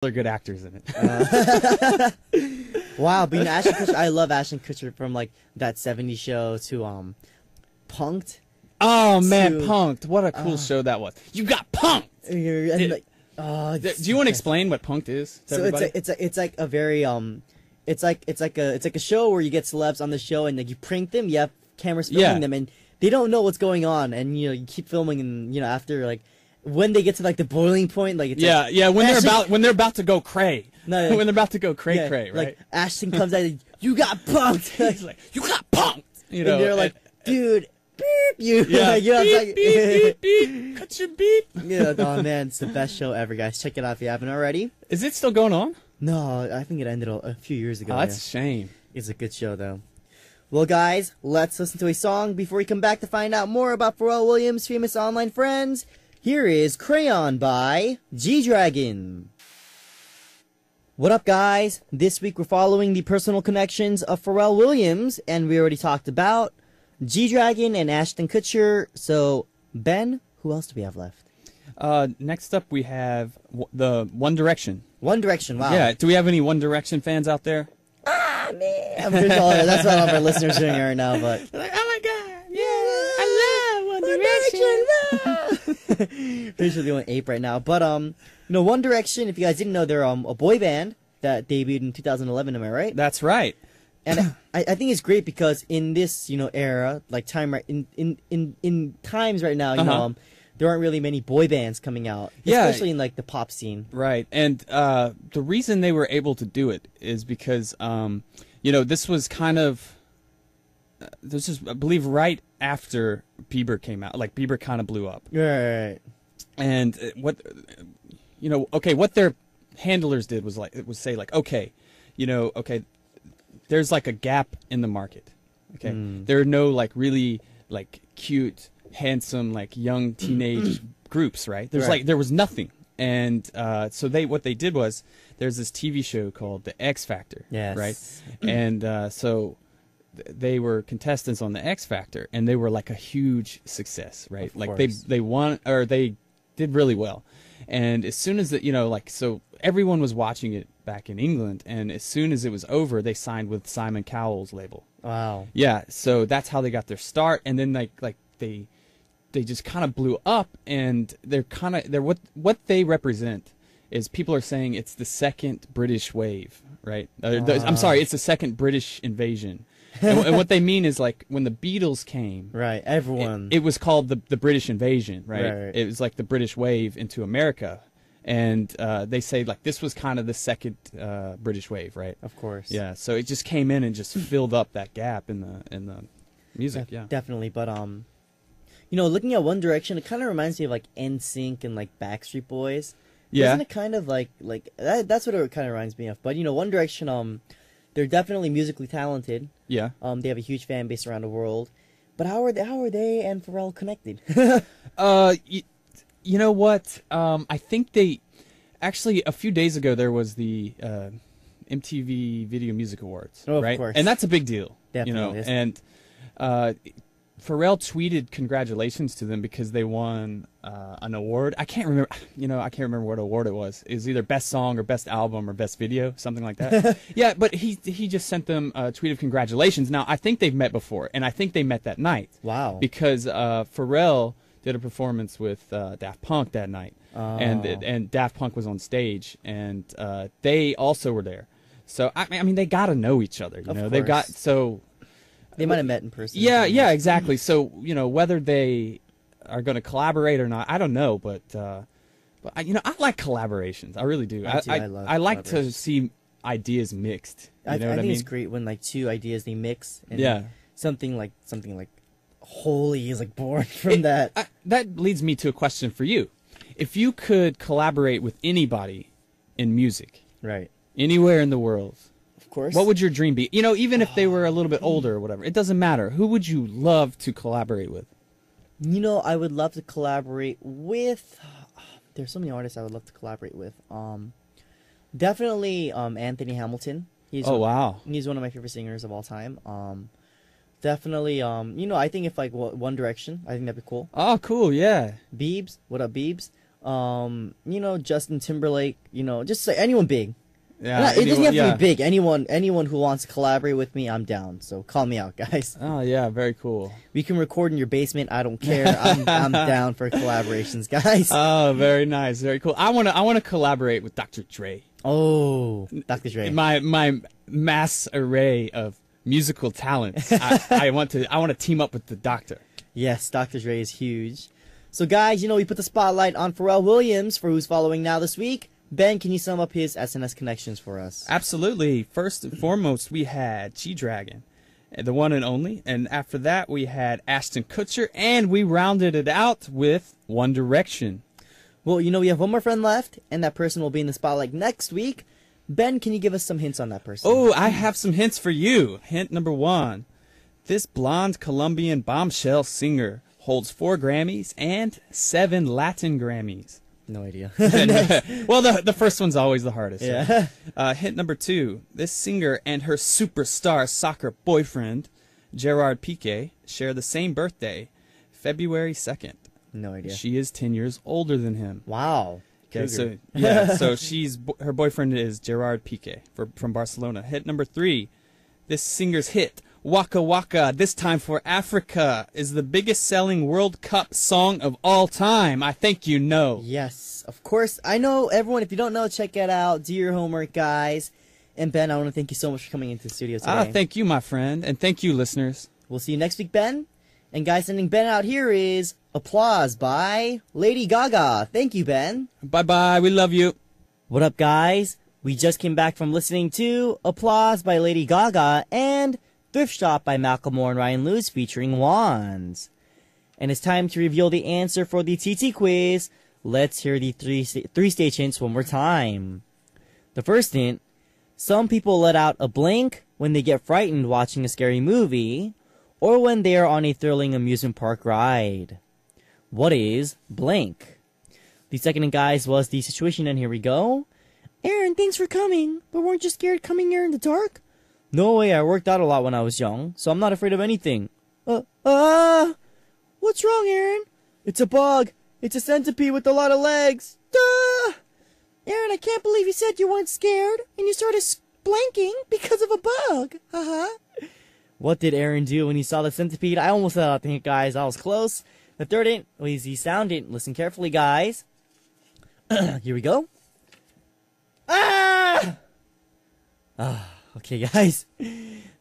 They're good actors in it. Wow, but you know, Ashton Kutcher, I love Ashton Kutcher from like that '70s show to Punked. Oh man, Punked! What a cool show that was. You got punked. And, like, do you want to explain what Punked is to everybody? It's like a very it's like a show where you get celebs on the show and like you prank them. You have cameras filming them and they don't know what's going on, and you know you keep filming, and you know after like when they get to like the boiling point, like it's when they're about to go cray. No, when they're about to go cray, right? Like Ashton comes out, like, you got punked. He's like, you got punked. You know, and they're like, dude, beep you. Yeah, like, you know, beep, beep, beep, beep. Cut your beep. Yeah, oh man, it's the best show ever, guys. Check it out if you haven't already. Is it still going on? No, I think it ended a few years ago. Oh, that's a shame. It's a good show though. Well, guys, let's listen to a song before we come back to find out more about Pharrell Williams' famous online friends. Here is Crayon by G-Dragon. What up, guys? This week we're following the personal connections of Pharrell Williams, and we already talked about G-Dragon and Ashton Kutcher. So, Ben, who else do we have left? Next up we have the One Direction. One Direction, wow. Yeah, do we have any One Direction fans out there? Ah, man. I'm pretty sure that's what all of our listeners are doing right now, but... Like, oh my god, yeah, I love One Direction. Pretty sure they went ape right now. But, you know, One Direction, if you guys didn't know, they're a boy band that debuted in 2011, am I right? That's right. And I think it's great because in this, you know, era, like time right in times right now, you know, there aren't really many boy bands coming out, especially in like the pop scene. Right. And the reason they were able to do it is because you know, this was kind of this is, I believe, right after Bieber came out. Like Bieber kind of blew up. Right. And what you know, okay, what their handlers did was say like, okay, you know, okay, there's like a gap in the market. Okay, there are no like really like cute, handsome, like young teenage groups, right? There's like there was nothing, and so what they did was there's this TV show called The X Factor, right? And so they were contestants on The X Factor, and they were like a huge success, right? Like they won, or they did really well, and as soon as you know, like, so everyone was watching it back in England, and as soon as it was over, they signed with Simon Cowell's label. Wow. Yeah, so that's how they got their start, and then like they just kind of blew up, and they're what they represent is, people are saying it's the second British wave, right? I'm sorry, it's the second British invasion. And what they mean is, like, when the Beatles came, right? Everyone. It was called the British invasion, right? It was like the British wave into America, and they say like this was kind of the second British wave, right? Of course. Yeah. So it just came in and just filled up that gap in the music. Yeah. Definitely, but you know, looking at One Direction, it kind of reminds me of like NSYNC and like Backstreet Boys. Yeah. Isn't it kind of like that's what it kind of reminds me of? But you know, One Direction, they're definitely musically talented. Yeah. They have a huge fan base around the world. But how are they and Pharrell connected? You know what? I think they actually, a few days ago there was the MTV Video Music Awards, right? Of course. And that's a big deal. Definitely. You know, and Pharrell tweeted congratulations to them because they won an award. I can't remember. You know, I can't remember what award it was. It was either best song or best album or best video, something like that. Yeah, but he just sent them a tweet of congratulations. Now I think they've met before, and I think they met that night. Wow. Because Pharrell did a performance with Daft Punk that night, and Daft Punk was on stage, and they also were there. So I mean, they got to know each other. You know, they got so. They might have met in person. Yeah, yeah, exactly. So, you know, whether they are going to collaborate or not, I don't know. But you know, I like collaborations. I really do. I like to see ideas mixed. You know what I mean? It's great when like two ideas they mix. And something like holy is like born from that. That leads me to a question for you. If you could collaborate with anybody in music, right, anywhere in the world. Course. What would your dream be? You know, even if they were a little bit older or whatever, it doesn't matter. Who would you love to collaborate with? You know, I would love to collaborate with. There's so many artists I would love to collaborate with. Definitely Anthony Hamilton. Wow. He's one of my favorite singers of all time. Definitely. You know, I think if like One Direction, I think that'd be cool. Oh, cool. Yeah. Biebs, what up, Biebs? Justin Timberlake, just say anyone big. Yeah, It doesn't have yeah. to be big. Anyone who wants to collaborate with me, I'm down. So call me out, guys. Oh yeah, very cool. We can record in your basement. I don't care. I'm down for collaborations, guys. Oh, very nice, very cool. I wanna collaborate with Dr. Dre. Oh, Dr. Dre. My mass array of musical talents. I want to team up with the Doctor. Yes, Dr. Dre is huge. So guys, we put the spotlight on Pharrell Williams for who's following now this week. Ben, can you sum up his SNS connections for us? Absolutely. First and foremost, we had G-Dragon, the one and only. And after that, we had Ashton Kutcher. And we rounded it out with One Direction. Well, we have one more friend left, and that person will be in the spotlight next week. Ben, can you give us some hints on that person? Oh, I have some hints for you. Hint number 1. This blonde Colombian bombshell singer holds 4 Grammys and 7 Latin Grammys. No idea. Well, the first one's always the hardest. Yeah. So. Hint number 2. This singer and her superstar soccer boyfriend, Gerard Piqué, share the same birthday, February 2nd. No idea. She is 10 years older than him. Wow. Okay, so yeah, so her boyfriend is Gerard Piqué from Barcelona. Hit number 3. This singer's hit, Waka Waka, This Time for Africa, is the biggest selling World Cup song of all time. I think you know. Yes, of course. I know, everyone. If you don't know, check it out. Do your homework, guys. And Ben, I want to thank you so much for coming into the studio today. Thank you, my friend, and thank you, listeners. We'll see you next week, Ben. And guys, sending Ben out here is Applause by Lady Gaga. Thank you, Ben. Bye-bye. We love you. What up, guys? We just came back from listening to Applause by Lady Gaga and Thrift Shop by Malcolm Moore and Ryan Lewis featuring Wands. And it's time to reveal the answer for the TT quiz. Let's hear the three-stage hints one more time. The first hint, some people let out a blink when they get frightened watching a scary movie or when they are on a thrilling amusement park ride. What is blank? The second hint, guys, was the situation, and here we go. Aaron, thanks for coming, but weren't you scared coming here in the dark? No way, I worked out a lot when I was young, so I'm not afraid of anything. What's wrong, Aaron? It's a bug. It's a centipede with a lot of legs. Duh! Aaron, I can't believe you said you weren't scared, and you started blanking because of a bug. What did Aaron do when he saw the centipede? I almost said out the hint, guys. I was close. The third hint was the sound hint. Listen carefully, guys. Here we go. Okay, guys.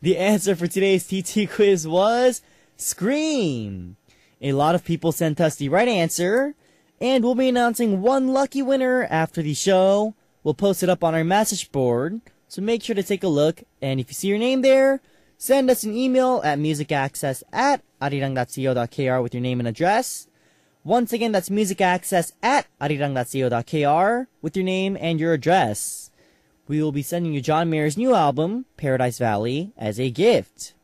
The answer for today's TT quiz was Scream. A lot of people sent us the right answer, and we'll be announcing one lucky winner after the show. We'll post it up on our message board, so make sure to take a look. And if you see your name there, send us an email at musicaccess@arirang.co.kr with your name and address. Once again, that's musicaccess@arirang.co.kr with your name and your address. We will be sending you John Mayer's new album, Paradise Valley, as a gift.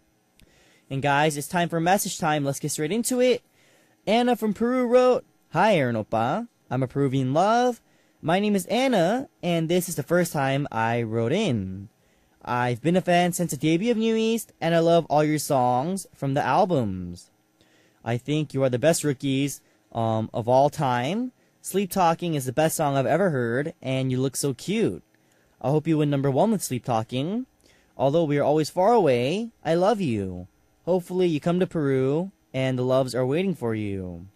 And guys, it's time for message time. Let's get straight into it. Anna from Peru wrote, Hi, Aaron Oppa. I'm a Peruvian love. My name is Anna, and this is the first time I wrote in. I've been a fan since the debut of New East, and I love all your songs from the albums. I think you are the best rookies of all time. Sleep Talking is the best song I've ever heard, and you look so cute. I hope you win number 1 with Sleep Talking. Although we are always far away, I love you. Hopefully you come to Peru, and the loves are waiting for you.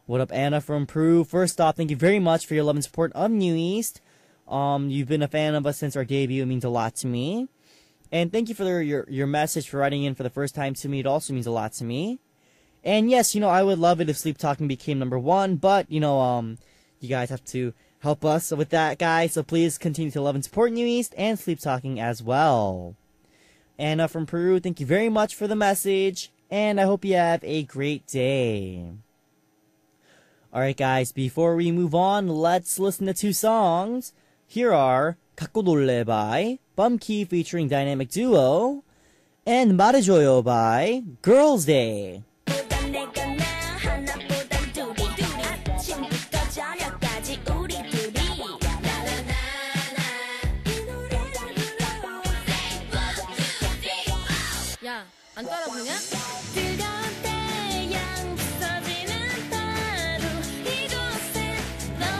What up, Anna from Peru? First off, thank you very much for your love and support of New East. You've been a fan of us since our debut. It means a lot to me. And thank you for your message, for writing in for the first time to me. It also means a lot to me. And yes, I would love it if Sleep Talking became number 1, but, you guys have to help us with that, guys. So please continue to love and support New East and Sleep Talking as well. Anna from Peru, thank you very much for the message, and I hope you have a great day. Alright, guys, before we move on, let's listen to 2 songs. Here are 갖고 놀래 by Bumkey featuring Dynamic Duo, and 말해줘요 by Girls' Day. 야, 안 따라 부르냐? 뜨거운 태양 부서지는 하루 이곳에 널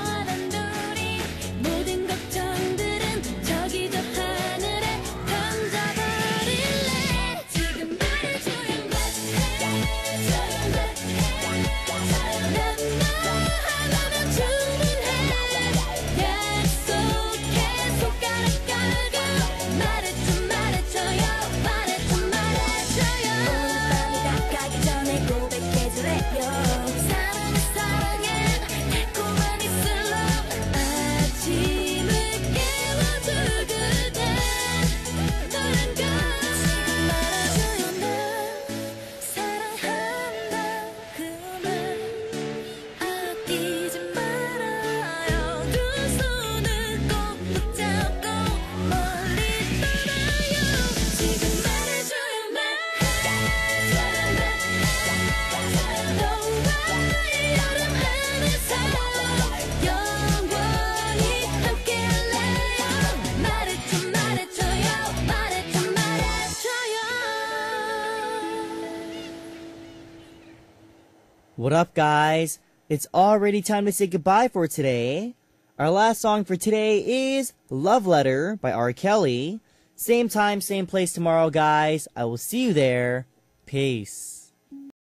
What up, guys? It's already time to say goodbye for today. Our last song for today is Love Letter by R. Kelly. Same time, same place tomorrow, guys. I will see you there. Peace.